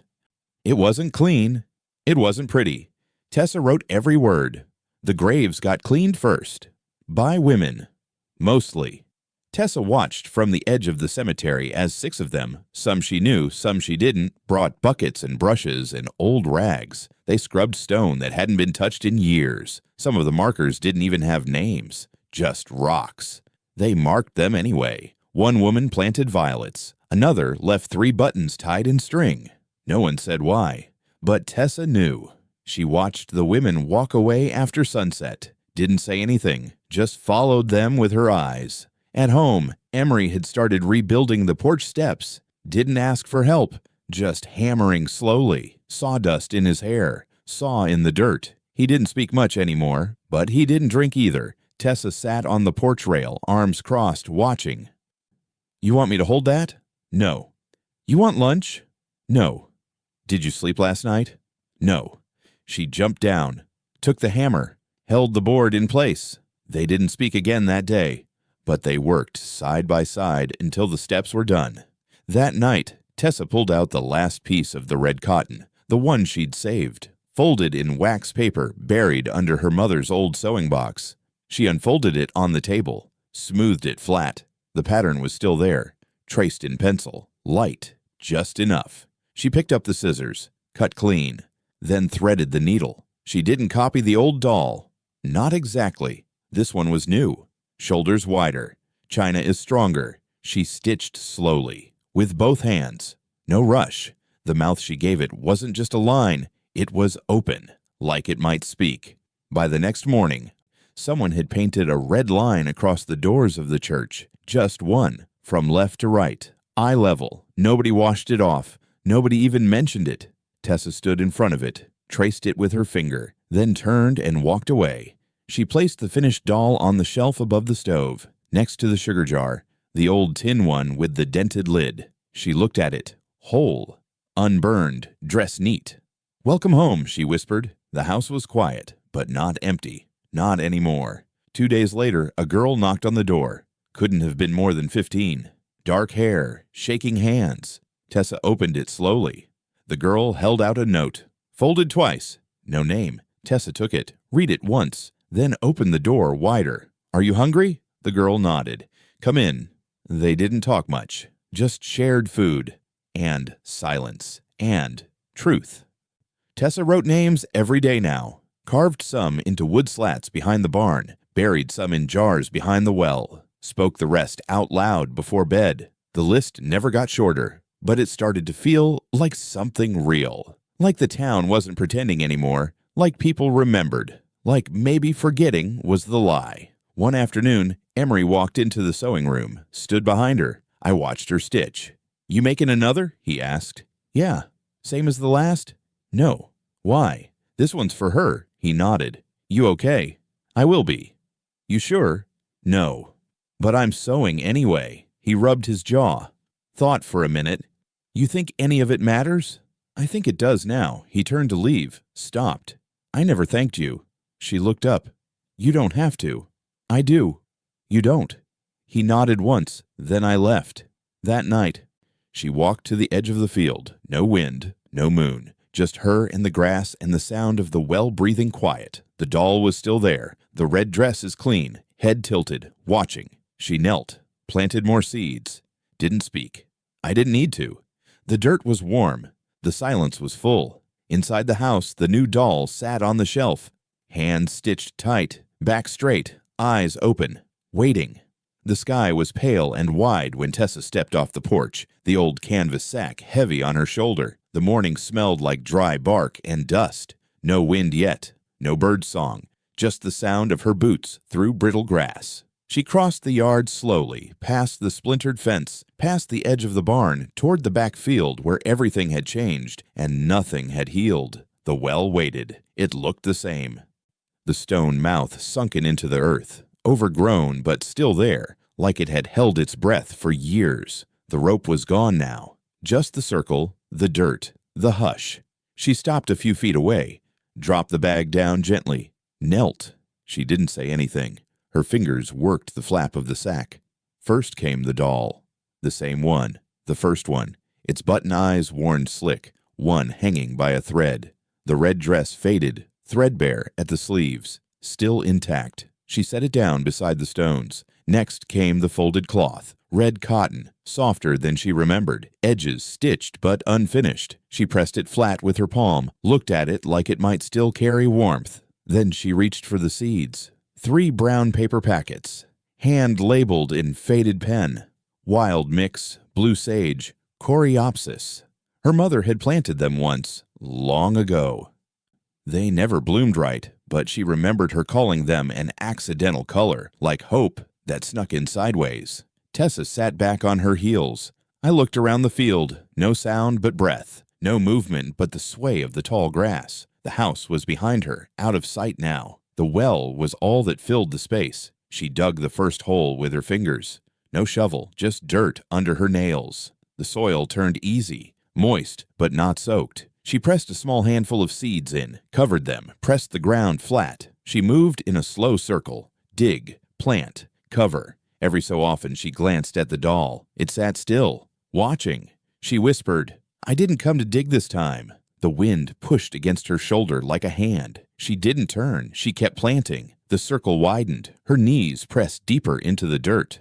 It wasn't clean. It wasn't pretty. Tessa wrote every word. The graves got cleaned first. By women. Mostly. Tessa watched from the edge of the cemetery as 6 of them, some she knew, some she didn't, brought buckets and brushes and old rags. They scrubbed stone that hadn't been touched in years. Some of the markers didn't even have names, just rocks. They marked them anyway. One woman planted violets. Another left 3 buttons tied in string. No one said why. But Tessa knew. She watched the women walk away after sunset. Didn't say anything, just followed them with her eyes. At home, Emery had started rebuilding the porch steps. Didn't ask for help, just hammering slowly. Sawdust in his hair, saw in the dirt. He didn't speak much anymore, but he didn't drink either. Tessa sat on the porch rail, arms crossed, watching. "You want me to hold that?" "No." "You want lunch?" "No." "Did you sleep last night?" "No." She jumped down, took the hammer, held the board in place. They didn't speak again that day, but they worked side by side until the steps were done. That night, Tessa pulled out the last piece of the red cotton, the one she'd saved, folded in wax paper buried under her mother's old sewing box. She unfolded it on the table, smoothed it flat. The pattern was still there, traced in pencil, light, just enough. She picked up the scissors, cut clean, then threaded the needle. She didn't copy the old doll. Not exactly. This one was new. Shoulders wider. China is stronger. She stitched slowly, with both hands. No rush. The mouth she gave it wasn't just a line. It was open, like it might speak. By the next morning, someone had painted a red line across the doors of the church. Just one, from left to right. Eye level. Nobody washed it off. Nobody even mentioned it. Tessa stood in front of it, traced it with her finger, then turned and walked away. She placed the finished doll on the shelf above the stove, next to the sugar jar, the old tin one with the dented lid. She looked at it, whole, unburned, dressed neat. "Welcome home," she whispered. The house was quiet, but not empty. Not anymore. 2 days later, a girl knocked on the door. Couldn't have been more than 15. Dark hair, shaking hands. Tessa opened it slowly. The girl held out a note, folded twice. No name. Tessa took it, read it once, then opened the door wider. "Are you hungry?" The girl nodded. "Come in." They didn't talk much, just shared food, and silence, and truth. Tessa wrote names every day now, carved some into wood slats behind the barn, buried some in jars behind the well, spoke the rest out loud before bed. The list never got shorter, but it started to feel like something real. Like the town wasn't pretending anymore, like people remembered, like maybe forgetting was the lie. One afternoon, Emery walked into the sewing room, stood behind her. I watched her stitch. "You making another?" he asked. "Yeah." "Same as the last?" "No." "Why?" "This one's for her." He nodded. "You okay?" "I will be." "You sure?" "No." "But I'm sewing anyway." He rubbed his jaw. Thought for a minute. "You think any of it matters?" "I think it does now." He turned to leave, stopped. "I never thanked you." She looked up. "You don't have to." "I do." "You don't." He nodded once, then I left. That night, she walked to the edge of the field. No wind, no moon, just her and the grass and the sound of the well-breathing quiet. The doll was still there. The red dress is clean, head tilted, watching. She knelt, planted more seeds, didn't speak. I didn't need to. The dirt was warm. The silence was full. Inside the house, the new doll sat on the shelf, hands stitched tight, back straight, eyes open, waiting. The sky was pale and wide when Tessa stepped off the porch, the old canvas sack heavy on her shoulder. The morning smelled like dry bark and dust. No wind yet. No bird song, just the sound of her boots through brittle grass. She crossed the yard slowly, past the splintered fence, past the edge of the barn, toward the back field where everything had changed and nothing had healed. The well waited. It looked the same. The stone mouth sunken into the earth, overgrown but still there, like it had held its breath for years. The rope was gone now. Just the circle, the dirt, the hush. She stopped a few feet away, dropped the bag down gently, knelt. She didn't say anything. Her fingers worked the flap of the sack. First came the doll. The same one, the first one, its button eyes worn slick, one hanging by a thread. The red dress faded, threadbare at the sleeves, still intact. She set it down beside the stones. Next came the folded cloth, red cotton, softer than she remembered, edges stitched but unfinished. She pressed it flat with her palm, looked at it like it might still carry warmth. Then she reached for the seeds. 3 brown paper packets, hand-labeled in faded pen. Wild mix, blue sage, coreopsis. Her mother had planted them once, long ago. They never bloomed right, but she remembered her calling them an accidental color, like hope that snuck in sideways. Tessa sat back on her heels. I looked around the field, no sound but breath, no movement but the sway of the tall grass. The house was behind her, out of sight now. The well was all that filled the space. She dug the first hole with her fingers. No shovel, just dirt under her nails. The soil turned easy, moist but not soaked. She pressed a small handful of seeds in, covered them, pressed the ground flat. She moved in a slow circle. Dig, plant, cover. Every so often she glanced at the doll. It sat still, watching. She whispered, "I didn't come to dig this time." The wind pushed against her shoulder like a hand. She didn't turn. She kept planting. The circle widened. Her knees pressed deeper into the dirt.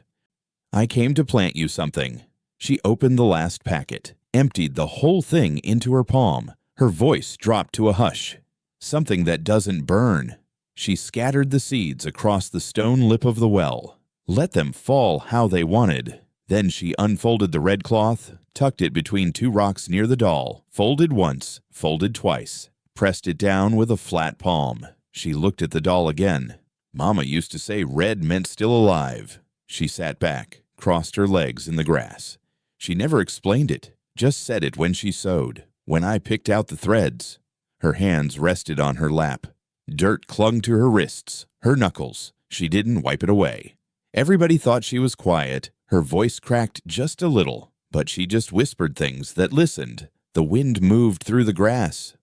"I came to plant you something." She opened the last packet, emptied the whole thing into her palm. Her voice dropped to a hush. "Something that doesn't burn." She scattered the seeds across the stone lip of the well. Let them fall how they wanted. Then she unfolded the red cloth, tucked it between 2 rocks near the doll, folded once, folded twice, pressed it down with a flat palm. She looked at the doll again. Mama used to say red meant still alive. She sat back, crossed her legs in the grass. She never explained it, just said it when she sewed. When I picked out the threads, her hands rested on her lap. Dirt clung to her wrists, her knuckles. She didn't wipe it away. Everybody thought she was quiet. Her voice cracked just a little, but she just whispered things that listened. The wind moved through the grass.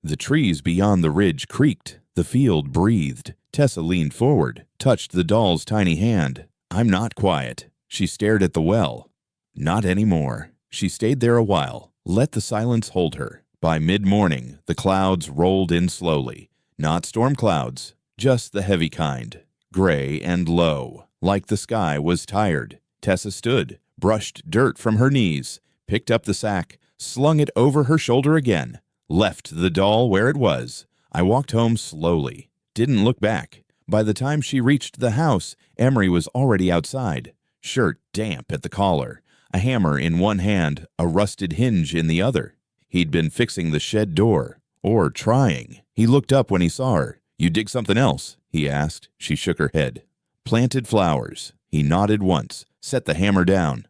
The trees beyond the ridge creaked. The field breathed. Tessa leaned forward, touched the doll's tiny hand. "I'm not quiet." She stared at the well. Not anymore. She stayed there a while, let the silence hold her. By mid-morning, the clouds rolled in slowly. Not storm clouds, just the heavy kind, gray and low, like the sky was tired. Tessa stood, brushed dirt from her knees, picked up the sack, slung it over her shoulder again, left the doll where it was. I walked home slowly, didn't look back. By the time she reached the house, Emery was already outside, shirt damp at the collar, a hammer in one hand, a rusted hinge in the other. He'd been fixing the shed door, or trying. He looked up when he saw her. "You dig something else?" he asked. She shook her head. "Planted flowers." He nodded once, set the hammer down.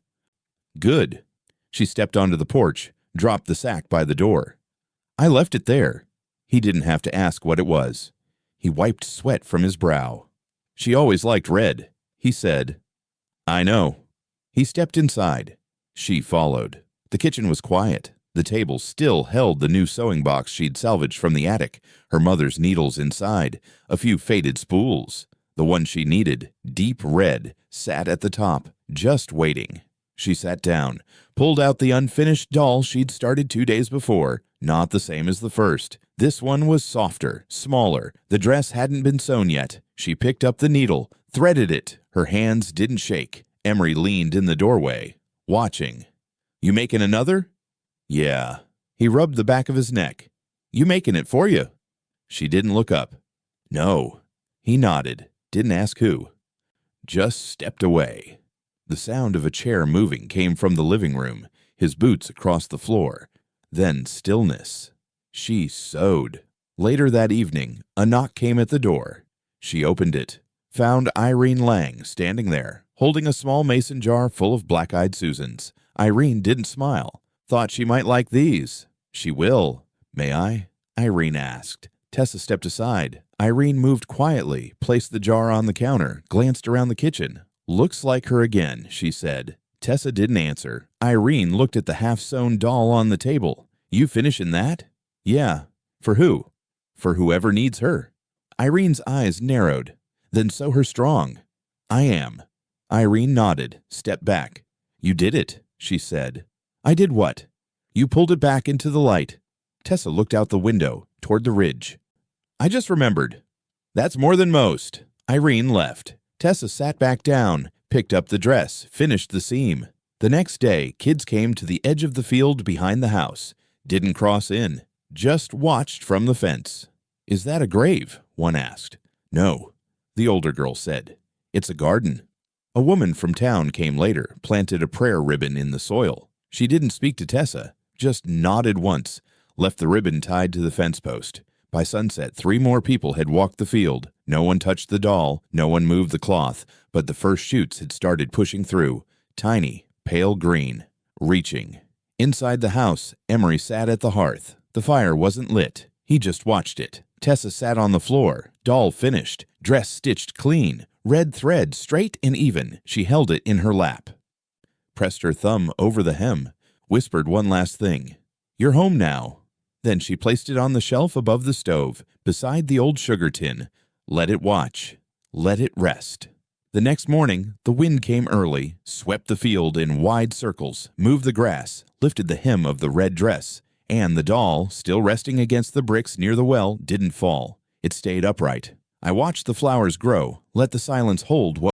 "Good." She stepped onto the porch, dropped the sack by the door. "I left it there." He didn't have to ask what it was. He wiped sweat from his brow. "She always liked red," he said. "I know." He stepped inside. She followed. The kitchen was quiet. The table still held the new sewing box she'd salvaged from the attic, her mother's needles inside, a few faded spools. The one she needed, deep red, sat at the top, just waiting. She sat down, pulled out the unfinished doll she'd started 2 days before, not the same as the first. This one was softer, smaller. The dress hadn't been sewn yet. She picked up the needle, threaded it. Her hands didn't shake. Emery leaned in the doorway, watching. "You making another?" "Yeah." He rubbed the back of his neck. "You making it for you?" She didn't look up. "No." He nodded, didn't ask who. Just stepped away. The sound of a chair moving came from the living room, his boots across the floor. Then stillness. She sewed. Later that evening, a knock came at the door. She opened it, found Irene Lang standing there, holding a small mason jar full of black-eyed Susans. Irene didn't smile. Thought she might like these. She will. May I? Irene asked. Tessa stepped aside. Irene moved quietly, placed the jar on the counter, glanced around the kitchen. Looks like her again, she said. Tessa didn't answer. Irene looked at the half-sewn doll on the table. You finishin' that? Yeah. For who? For whoever needs her. Irene's eyes narrowed. Then sew her strong. I am. Irene nodded, stepped back. You did it, she said. I did what? You pulled it back into the light. Tessa looked out the window, toward the ridge. I just remembered. That's more than most. Irene left. Tessa sat back down, picked up the dress, finished the seam. The next day, kids came to the edge of the field behind the house. Didn't cross in, just watched from the fence. Is that a grave? One asked. No, the older girl said. It's a garden. A woman from town came later, planted a prayer ribbon in the soil. She didn't speak to Tessa, just nodded once, left the ribbon tied to the fence post. By sunset, 3 more people had walked the field. No one touched the doll, no one moved the cloth, but the first shoots had started pushing through, tiny, pale green, reaching. Inside the house, Emery sat at the hearth. The fire wasn't lit. He just watched it. Tessa sat on the floor, doll finished, dress stitched clean, red thread straight and even. She held it in her lap. Pressed her thumb over the hem, whispered one last thing. You're home now. Then she placed it on the shelf above the stove, beside the old sugar tin. Let it watch. Let it rest. The next morning, the wind came early, swept the field in wide circles, moved the grass, lifted the hem of the red dress, and the doll, still resting against the bricks near the well, didn't fall. It stayed upright. I watched the flowers grow, let the silence hold what